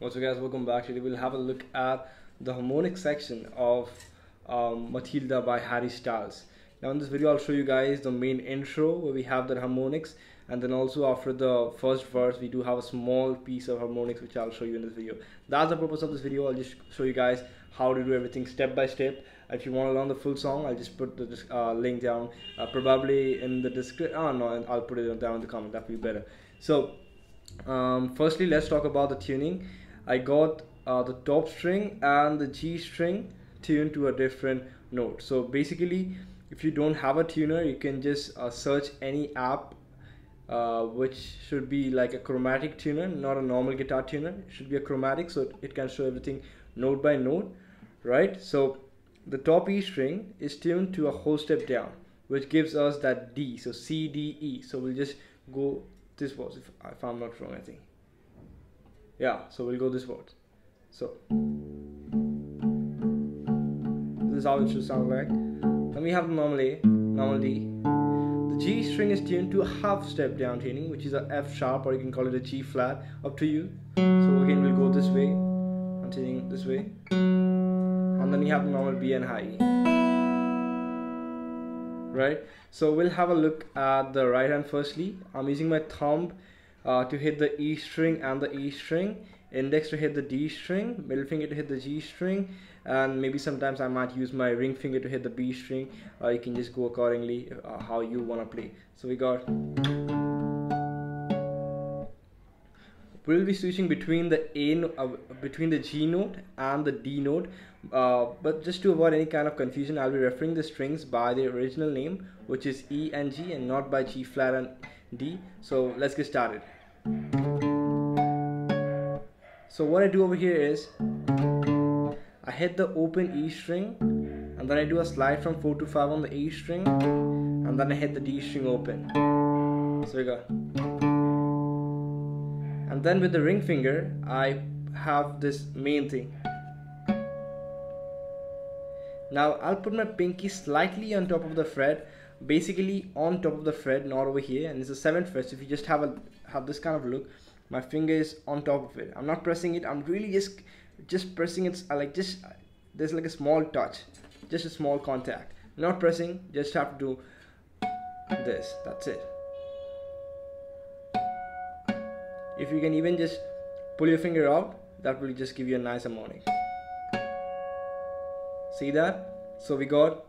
Also guys, welcome back. Today we'll have a look at the harmonic section of Matilda by Harry Styles. Now in this video I'll show you guys the main intro where we have the harmonics, and then also after the first verse we do have a small piece of harmonics which I'll show you in this video. That's the purpose of this video. I'll just show you guys how to do everything step by step. If you want to learn the full song, I'll just put the link down probably in the description. Oh no, I'll put it down in the comment. That will be better. So firstly let's talk about the tuning. I got the top string and the G string tuned to a different note. So basically if you don't have a tuner, you can just search any app which should be like a chromatic tuner, not a normal guitar tuner. It should be a chromatic, so it can show everything note by note, right? So the top E string is tuned to a whole step down, which gives us that D, so C, D, E. So we'll just go this was, if I'm not wrong, I think. Yeah, so we'll go this word. So this is how it should sound like. Then we have the normal A, normal D. The G string is tuned to a half step down tuning, which is a F sharp, or you can call it a G flat, up to you. So again we'll go this way, I'm tuning this way, and then we have the normal B and high E. Right? So we'll have a look at the right hand firstly. I'm using my thumb to hit the E string and the E string, index to hit the D string, middle finger to hit the G string, and maybe sometimes I might use my ring finger to hit the B string. You can just go accordingly how you want to play. So we got, we'll be switching between the between the G note and the D note, but just to avoid any kind of confusion, I'll be referring the strings by their original name, which is E and G, and not by G flat and D. So let's get started. So what I do over here is I hit the open E string, and then I do a slide from 4 to 5 on the E string, and then I hit the D string open. So we got, and then with the ring finger I have this main thing. Now I'll put my pinky slightly on top of the fret, basically on top of the fret, not over here, and it's a 7th fret. So if you just have this kind of look, my finger is on top of it. I'm not pressing it, I'm really just pressing it, there's like a small touch, just a small contact, not pressing, just have to do this, that's it. If you can even just pull your finger out, that will just give you a nice harmonic. See that? So we got,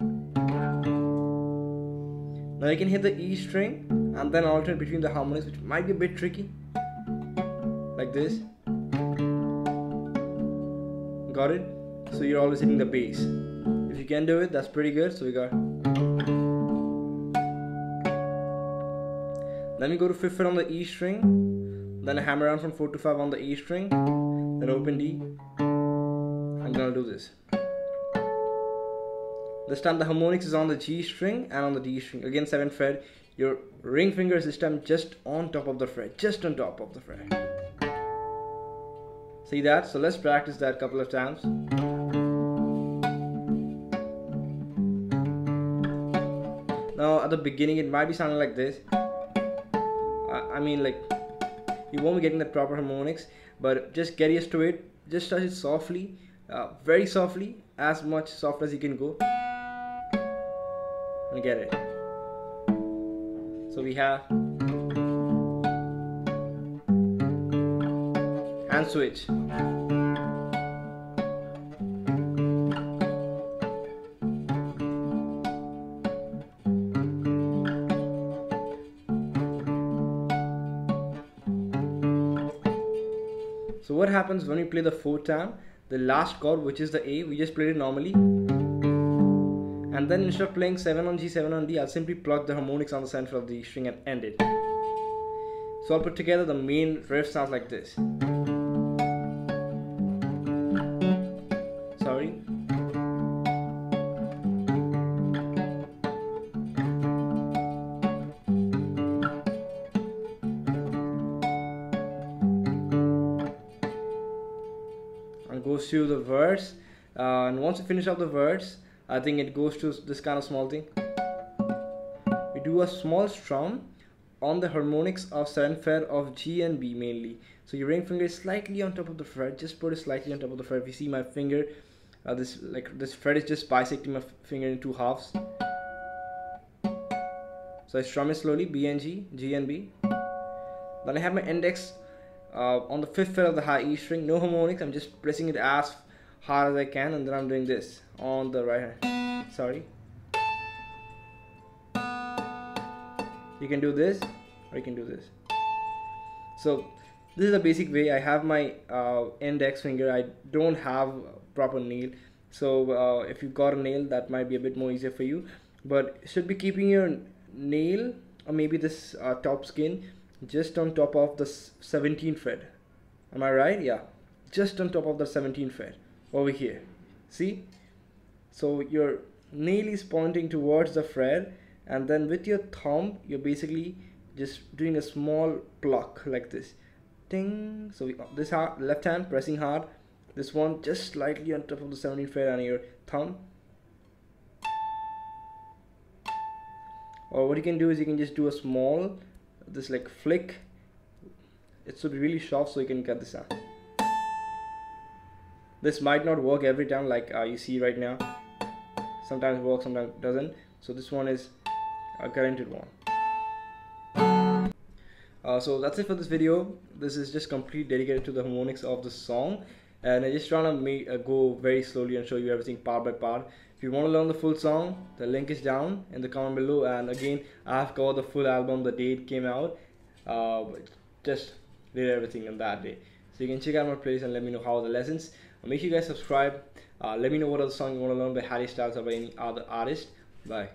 now you can hit the E string and then alternate between the harmonics, which might be a bit tricky, like this. Got it? So you're always hitting the bass. If you can do it, that's pretty good. So we got, then we go to 5th fret on the E string, then I hammer around from 4 to 5 on the E string, then open D, and then I'll do this. This time the harmonics is on the G string and on the D string. Again 7th fret. Your ring finger is this time just on top of the fret, just on top of the fret. See that? So let's practice that a couple of times. Now at the beginning it might be sounding like this. I mean, like, you won't be getting the proper harmonics, but just get used to it. Just touch it softly, very softly, as much soft as you can go, and get it. So we have hand switch. So what happens when we play the 4th time, the last chord, which is the A, we just played it normally, and then instead of playing 7 on G, 7 on D, I'll simply plug the harmonics on the center of the string and end it. So I'll put together the main riff sounds like this. Sorry. And goes to the verse, and once you finish up the verse, I think it goes to this kind of small thing. We do a small strum on the harmonics of 7th fret of G and B mainly. So your ring finger is slightly on top of the fret. Just put it slightly on top of the fret. If you see my finger, this fret is just bisecting my finger in two halves. So I strum it slowly, B and G, G and B. Then I have my index on the 5th fret of the high E string. No harmonics. I'm just pressing it as hard as I can, and then I'm doing this on the right hand. Sorry. You can do this, or you can do this. So this is the basic way. I have my index finger. I don't have proper nail, so if you've got a nail, that might be a bit more easier for you. But should be keeping your nail, or maybe this top skin, just on top of the 17th fret. Am I right? Yeah, just on top of the 17th fret over here. See? So your nail is pointing towards the fret, and then with your thumb you're basically just doing a small pluck like this. Ding. So this left hand pressing hard, this one just slightly on top of the 17th fret, and your thumb. Or what you can do is you can just do a small, this like flick. It should be really soft so you can get this out. This might not work every time, like you see right now. Sometimes it works, sometimes it doesn't. So this one is a guaranteed one. So that's it for this video. This is just completely dedicated to the harmonics of the song, and I just trying to go very slowly and show you everything part by part. If you want to learn the full song, the link is down in the comment below, and again I have covered the full album, the date came out, just did everything on that day. So you can check out my playlist and let me know how are the lessons. Make sure you guys subscribe. Let me know what other song you want to learn by Harry Styles or by any other artist. Bye.